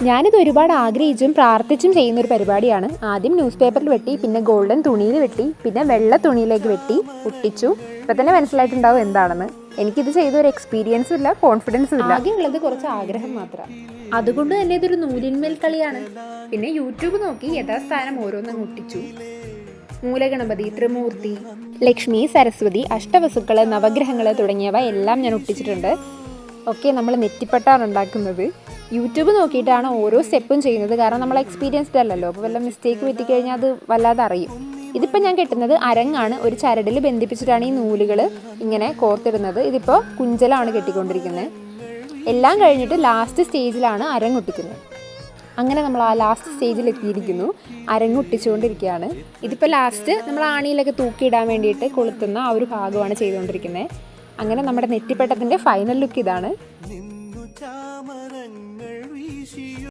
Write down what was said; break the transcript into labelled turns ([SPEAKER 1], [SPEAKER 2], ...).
[SPEAKER 1] ഞാനിത് ഒരുപാട് ആഗ്രഹിച്ചും പ്രാർത്ഥിച്ചും ചെയ്യുന്നൊരു പരിപാടിയാണ്. ആദ്യം ന്യൂസ് പേപ്പറിൽ വെട്ടി, പിന്നെ ഗോൾഡൻ തുണിയിൽ വെട്ടി, പിന്നെ വെള്ള തുണിയിലേക്ക് വെട്ടി ഒട്ടിച്ചു. ഇപ്പം തന്നെ മനസ്സിലായിട്ടുണ്ടാവും എന്താണെന്ന്. എനിക്കിത് ചെയ്തൊരു എക്സ്പീരിയൻസും ഇല്ല, കോൺഫിഡൻസും ഇല്ല. ആകെ ഉള്ളത് കുറച്ച് ആഗ്രഹം മാത്രം. അതുകൊണ്ട് തന്നെ ഇതൊരു നൂലിന്മേൽ കളിയാണ്. പിന്നെ യൂട്യൂബ് നോക്കി യഥാസ്ഥാനം ഓരോന്നും ഒട്ടിച്ചു. മൂലഗണപതി, ത്രിമൂർത്തി, ലക്ഷ്മി, സരസ്വതി, അഷ്ടവസുക്കൾ, നവഗ്രഹങ്ങൾ തുടങ്ങിയവ എല്ലാം ഞാൻ ഒട്ടിച്ചിട്ടുണ്ട്. ഒക്കെ നമ്മൾ നെറ്റിപ്പട്ടാണ് ഉണ്ടാക്കുന്നത്. യൂട്യൂബ് നോക്കിയിട്ടാണ് ഓരോ സ്റ്റെപ്പും ചെയ്യുന്നത്. കാരണം നമ്മൾ എക്സ്പീരിയൻസ്ഡ് അല്ലല്ലോ. അപ്പോൾ വല്ല മിസ്റ്റേക്ക് പറ്റിക്കഴിഞ്ഞാൽ അത് വല്ലാതെ അറിയും. ഇതിപ്പോൾ ഞാൻ കെട്ടുന്നത് അരങ്ങാണ്. ഒരു ചരടിൽ ബന്ധിപ്പിച്ചിട്ടാണ് ഈ നൂലുകൾ ഇങ്ങനെ കോർത്തിടുന്നത്. ഇതിപ്പോൾ കുഞ്ചലാണ് കെട്ടിക്കൊണ്ടിരിക്കുന്നത്. എല്ലാം കഴിഞ്ഞിട്ട് ലാസ്റ്റ് സ്റ്റേജിലാണ് അരങ്ങൊട്ടിക്കുന്നത്. അങ്ങനെ നമ്മൾ ആ ലാസ്റ്റ് സ്റ്റേജിൽ എത്തിയിരിക്കുന്നു. അരങ്ങൊട്ടിച്ചുകൊണ്ടിരിക്കുകയാണ്. ഇതിപ്പോൾ ലാസ്റ്റ് നമ്മൾ ആണിയിലൊക്കെ തൂക്കിയിടാൻ വേണ്ടിയിട്ട് കൊളുത്തുന്ന ആ ഒരു ഭാഗമാണ് ചെയ്തുകൊണ്ടിരിക്കുന്നത്. അങ്ങനെ നമ്മുടെ നെറ്റിപ്പട്ടത്തിൻ്റെ ഫൈനൽ ലുക്ക് ഇതാണ്.